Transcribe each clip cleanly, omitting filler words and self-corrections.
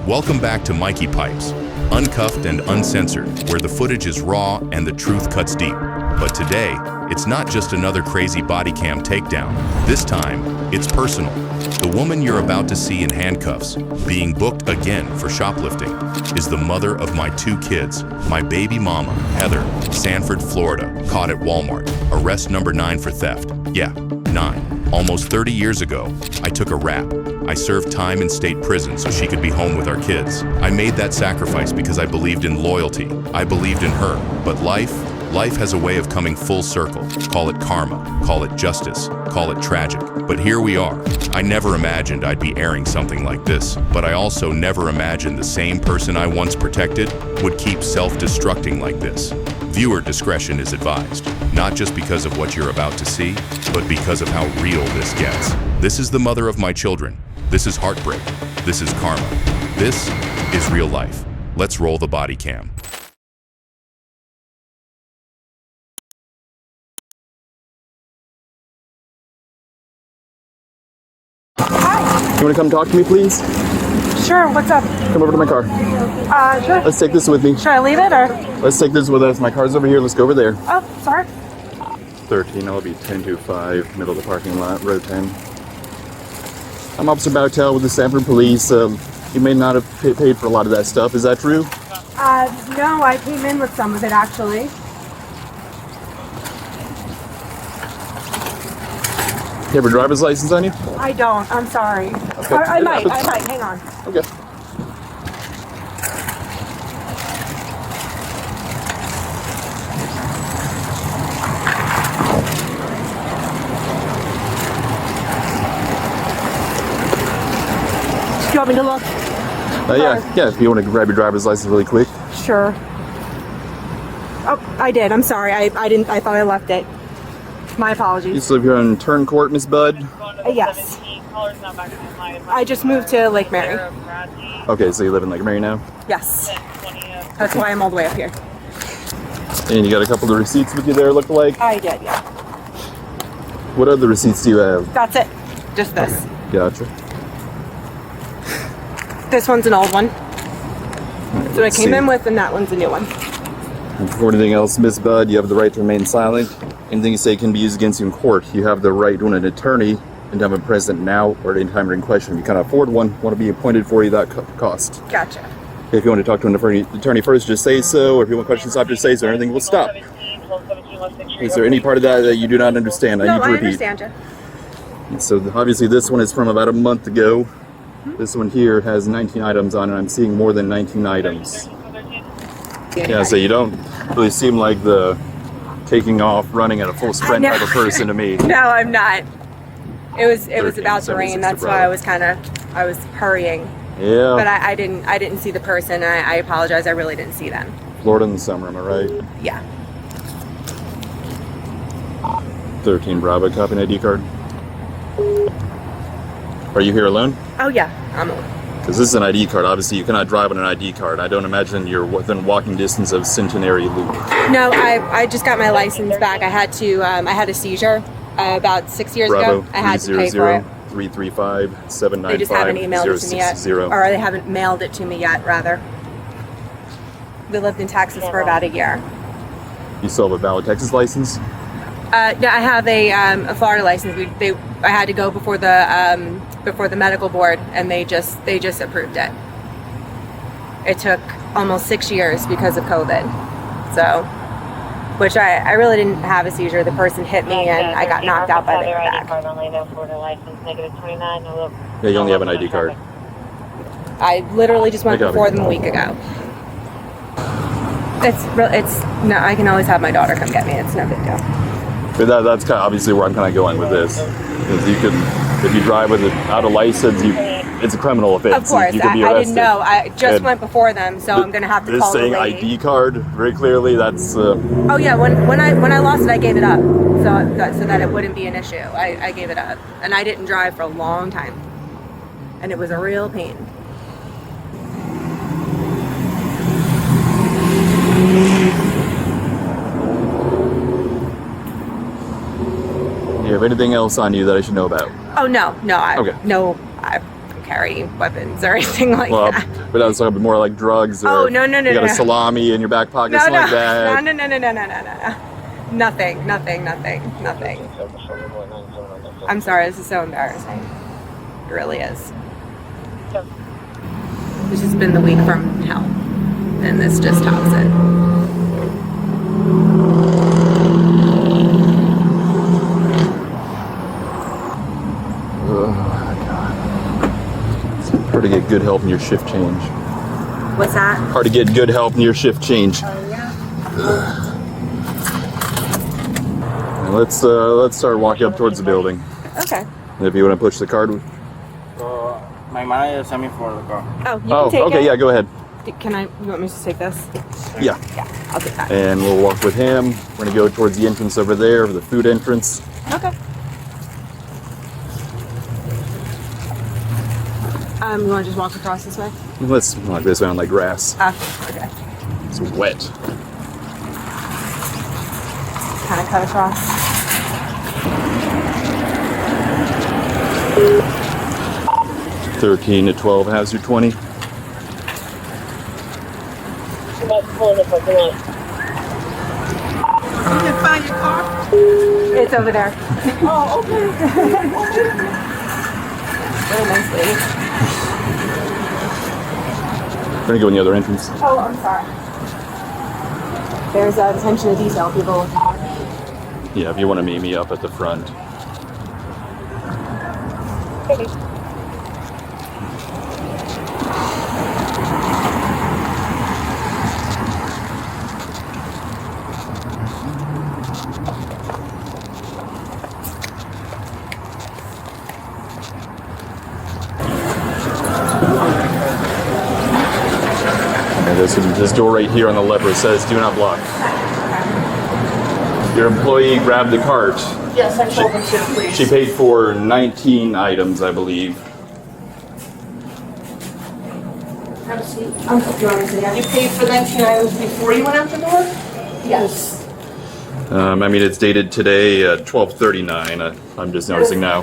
Welcome back to Mikey Pipes, uncuffed and uncensored, where the footage is raw and the truth cuts deep. But today, it's not just another crazy body cam takedown. This time, it's personal. The woman you're about to see in handcuffs, being booked again for shoplifting, is the mother of my 2 kids, my baby mama, Heather, Sanford, Florida, caught at Walmart. Arrest number 9 for theft. Yeah, 9. Almost 30 years ago, I took a rap. I served time in state prison so she could be home with our kids. I made that sacrifice because I believed in loyalty. I believed in her. But life has a way of coming full circle. Call it karma, call it justice, call it tragic. But here we are. I never imagined I'd be airing something like this, but I also never imagined the same person I once protected would keep self-destructing like this. Viewer discretion is advised, not just because of what you're about to see, but because of how real this gets. This is the mother of my children. This is heartbreak. This is karma. This is real life. Let's roll the body cam. You want to come talk to me, please? Sure, what's up? Come over to my car. Sure. Let's take this with me. Should I leave it or? Let's take this with us. My car's over here. Let's go over there. Oh, sorry. 13, I'll be 1025, middle of the parking lot, road 10. I'm Officer Bowtel with the Sanford Police. You may not have paid for a lot of that stuff. Is that true? No, I came in with some of it actually. You have a driver's license on you? I don't, I'm sorry. Okay. I might, hang on. Okay. Do you want me to look? Yeah, if you want to grab your driver's license really quick. Sure. Oh, I did, I'm sorry. I thought I left it. My apologies. You still live here on Turn Court, Miss Bud? Yes. I just moved to Lake Mary. Okay, so you live in Lake Mary now? Yes. That's why I'm all the way up here. And you got a couple of receipts with you there, look like? I did, yeah. What other receipts do you have? That's it. Just this. Gotcha. This one's an old one. So I came in with, and that one's a new one. And before anything else, Miss Bud, you have the right to remain silent. Anything you say can be used against you in court. You have the right to an attorney and to have a present now or at any time during question. If you can't afford one, want to be appointed for you, that cost. Gotcha. If you want to talk to an attorney first, just say so. Or if you want questions after, say so. Everything will stop. Is there any part of that that you do not understand? No, I need to repeat. understand you. So obviously this one is from about a month ago. This one here has 19 items on it. I'm seeing more than 19 items. Yeah, so you don't really seem like the taking off, running at a full sprint type of person to me. No, I'm not. It was about to rain. That's why I was hurrying. Yeah. But I didn't see the person. I apologize. I really didn't see them. Florida in the summer, am I right? Yeah. 13 Bravo, copy an ID card. Are you here alone? Oh yeah, I'm alone. Because this is an ID card. Obviously, you cannot drive on an ID card. I don't imagine you're within walking distance of Centenary Loop. No, I just got my license back. I had a seizure about 6 years Bravo, ago. I had to pay for it. 335-795-0660. They just haven't emailed it to me yet, or they haven't mailed it to me yet, rather. We lived in Texas for about a year. You still have a valid Texas license? No, I have a Florida license. I had to go before the medical board, and they just approved it. It took almost 6 years because of COVID. So, which I really didn't have a seizure. The person hit me, and I got knocked out by the airbag. Yeah, you only have an ID card. I literally just went before them a week ago. No, I can always have my daughter come get me. It's no big deal. But that's kind of obviously where I'm kind of going with this. Because if you drive without a license, it's a criminal offense. Of course, you could be I arrested. didn't know. I just went before them, so I'm gonna have to call the lady. This saying ID card very clearly. That's. Oh yeah, when I lost it, I gave it up, so that it wouldn't be an issue. I gave it up, and I didn't drive for a long time, and it was a real pain. Do you have anything else on you that I should know about? Oh no, I Okay. no, I don't carry carry weapons or anything like Well, that. but I was talking more like drugs. Or Oh, no, you got a no. salami in your back pocket, No, something no, like that. no. Nothing. I'm sorry, this is so embarrassing. It really is. This has been the week from hell, and this just tops it. Oh my God. It's hard to get good help in your shift change. What's that? Hard to get good help in your shift change. Let's start walking up towards the building. Okay. If you want to push the card. My manager sent me for the car. Oh, you can take okay, it? yeah, go ahead. Can I, you want me to take this? Yeah. Yeah, I'll take that. And we'll walk with him. We're gonna go towards the entrance over there, the food entrance. Okay. You want to just walk across this way? Let's walk this way on like grass. Okay. It's wet. Kind of cut across. $13 to $12 hazard 20. It's over there. Oh, okay. Very nice lady. We're gonna go in the other entrance. Oh, I'm sorry. There's attention to detail, people. Yeah, if you want to meet me up at the front. This door right here on the left where it says "Do not block." Your employee grabbed the cart. Yes, I told them to, please. She paid for 19 items, I believe. Have a seat. You want me to sit down? You paid for 19 items before you went out the door? Yes. I mean, it's dated today at 12:39. I'm just noticing now.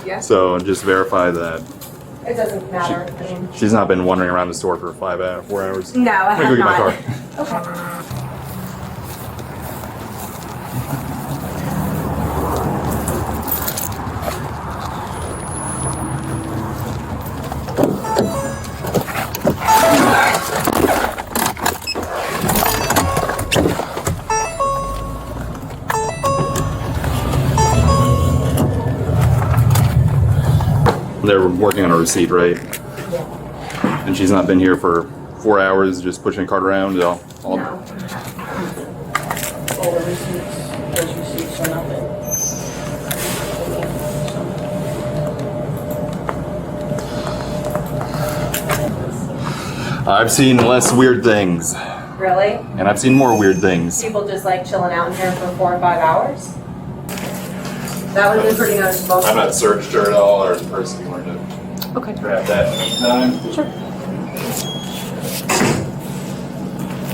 Yes. So just verify that It doesn't matter. I mean, she's not been wandering around the store for 4 hours. no, I I'm gonna have go get my not. car. They're working on a receipt, right? And she's not been here for 4 hours, just pushing a cart around. All the receipts, those receipts are nothing. I've seen less weird things, Really? and I've seen more weird things. People just like chilling out in here for 4 or 5 hours? That would be pretty noticeable. I've not searched her at all, or the person who wanted to Okay. grab that time. Sure.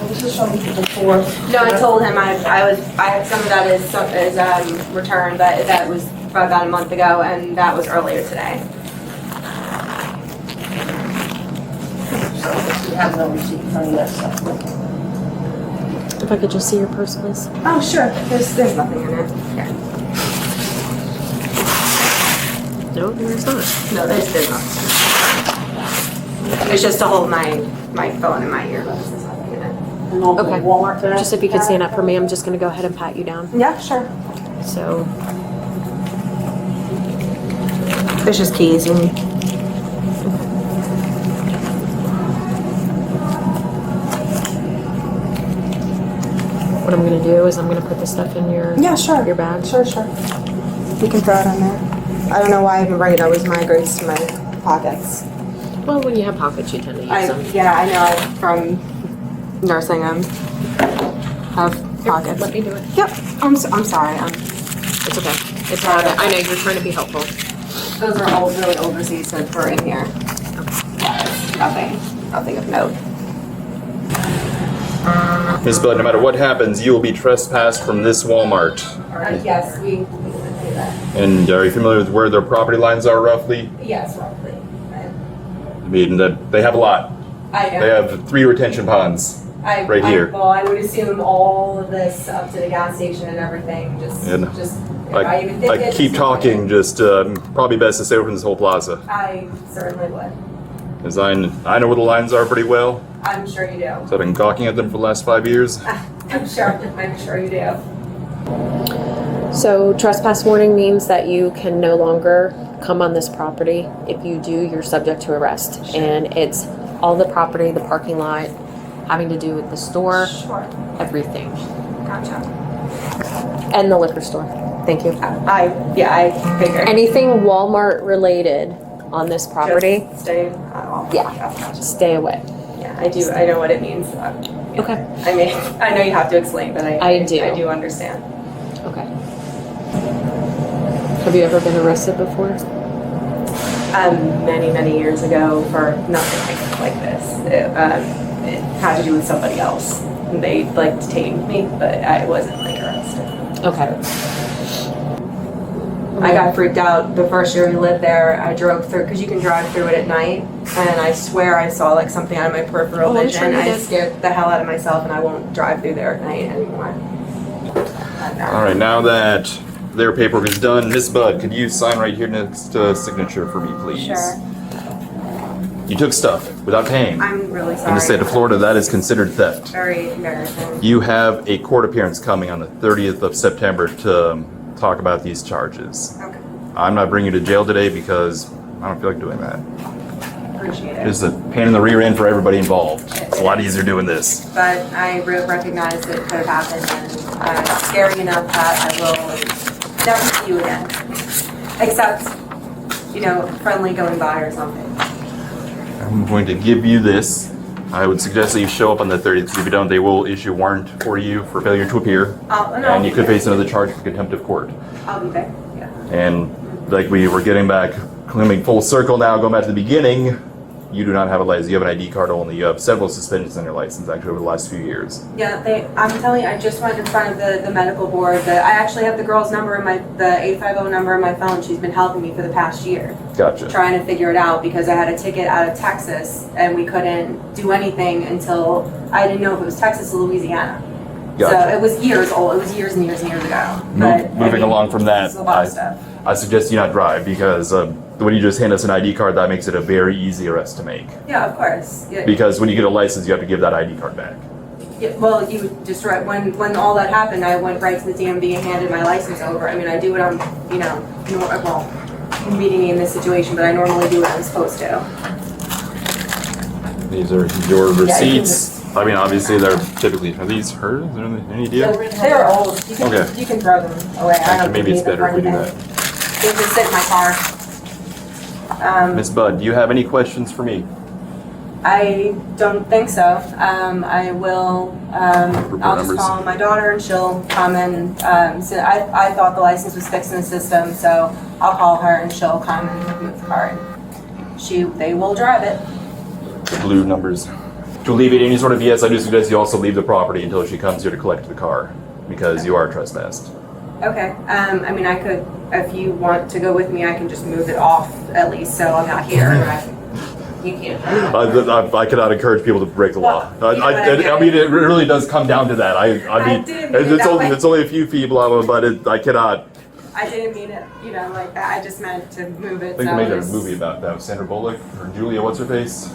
This is showing before. No, I told him I had some of that is returned, but that was about a month ago, and that was earlier today. You have no receipt from this. If I could just see your purse, please. Oh, sure. There's nothing in it. Here. No, there's not. No, there's not. It's just to hold my phone in my ear, but there's nothing in it. And over Okay. at Walmart today? Just if you could stand up for me, I'm just going to go ahead and pat you down. Yeah, sure. So, There's just keys and what I'm going to do is I'm going to put this stuff in your your bag. Sure. You can throw it on there. I don't know why I even bring it. Always migrates to my pockets. Well, when you have pockets, you tend to use them. Yeah, I know. From nursing, have pockets. Let me do it. Yep. I'm sorry. It's okay. It's all right. I know you're trying to be helpful. Those are all really old receipts that were in here. Nothing of note. Ms. Bud, no matter what happens, you will be trespassed from this Walmart. Yes, we can do that. And are you familiar with where their property lines are roughly? Yes, roughly. I mean, that they have a lot. I know. They have 3 retention ponds right here. Well, I would assume all of this up to the gas station and everything. If I even did I it, keep just- talking, just probably best to stay away from this whole plaza. I certainly would. Because I know where the lines are pretty well. I'm sure you do. So I've been gawking at them for the last 5 years. I'm sure you do. So trespass warning means that you can no longer come on this property. If you do, you're subject to arrest. And it's all the property, the parking lot, having to do with the store, Sure. everything. Gotcha. And the liquor store. Thank you. I figured. Anything Walmart related on this property, Just stay off. Yeah. Gotcha. stay away. Yeah, I do. I know what it means. Okay. I mean, I know you have to explain, but I do. I do understand. Okay. Have you ever been arrested before? Many years ago for nothing like this. It had to do with somebody else. They detained me, but I wasn't arrested. Okay. I got freaked out the first year we lived there. I drove through, because you can drive through it at night, and I swear I saw something out of my peripheral I'm sure vision. you I did. scared the hell out of myself, and I won't drive through there at night anymore. All right, now that their paperwork is done, Miss Budd, could you sign right here next to signature for me, please? Sure. You took stuff without paying. I'm really sorry. In the state of Florida, that is considered theft. Very embarrassing. You have a court appearance coming on the 30th of September to talk about these charges. Okay. I'm not bringing you to jail today because I don't feel like doing that. Appreciate it. It's a pain in the rear end for everybody involved. It's a lot easier doing this. But I recognize that it could have happened, and it's scary enough that I will never see you again. Except, friendly going by or something. I'm going to give you this. I would suggest that you show up on the 30th, because if you don't, they will issue a warrant for you for failure to appear. And you could face another charge for contempt of court. I'll be there. Yeah. And we were coming full circle now, going back to the beginning, you do not have a license. You have an ID card only. You have several suspensions on your license, actually, over the last few years. Yeah, I'm telling you, I just went in front of the medical board. I actually have the girl's number the 850 number in my phone. She's been helping me for the past year. Gotcha. Trying to figure it out, because I had a ticket out of Texas, and we couldn't do anything until I didn't know if it was Texas or Louisiana. Gotcha. So it was years old. It was years and years and years ago. But, Moving along from that, it's a lot of stuff. I suggest you not drive, because when you just hand us an ID card, that makes it a very easy arrest to make. Yeah, of course. Yeah. Because when you get a license, you have to give that ID card back. Yeah, well, you just right when all that happened, I went right to the DMV and handed my license over. I mean, I do what I'm, meeting me in this situation, but I normally do what I'm supposed to. These are your can receipts. I mean, obviously, they're typically, are these hers? Is there any idea? They're old. Okay. You can throw them away. I don't Maybe it's need them better if we for do anything. that. They just sit in my car. Miss Budd, do you have any questions for me? I don't think so. I will. I'll just call my daughter, and she'll come in. So I thought the license was fixed in the system, so I'll call her, and she'll come and move the car. They will drive it. The blue numbers. To alleviate any sort of BS, I do suggest you also leave the property until she comes here to collect the car, because you are trespassed. Okay. I mean, I could, if you want to go with me, I can just move it off at least, so I'm not here. You can't. I cannot encourage people to break the law. I mean, it really does come down to that. I mean, didn't mean it that way. it's only a few feet, but I cannot. I didn't mean it, like that. I just meant to move it. I think they made a movie about that with Sandra Bullock or Julia, what's her face?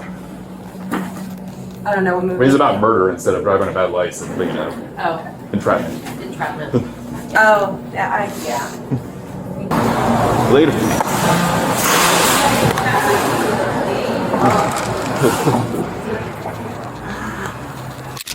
I don't know what I movie. mean, it's about murder instead of driving a bad license, but Oh. entrapment. Oh, yeah. Later.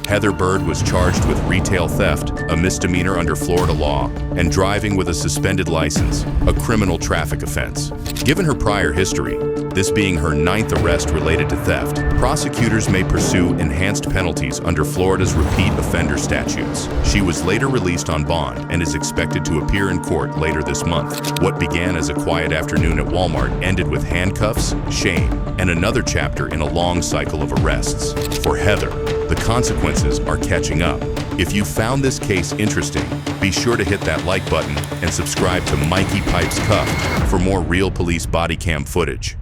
Heather Bird was charged with retail theft, a misdemeanor under Florida law, and driving with a suspended license, a criminal traffic offense. Given her prior history, this being her 9th arrest related to theft. Prosecutors may pursue enhanced penalties under Florida's repeat offender statutes. She was later released on bond and is expected to appear in court later this month. What began as a quiet afternoon at Walmart ended with handcuffs, shame, and another chapter in a long cycle of arrests. For Heather, the consequences are catching up. If you found this case interesting, be sure to hit that like button and subscribe to Mikey Pipes Cuffed for more real police body cam footage.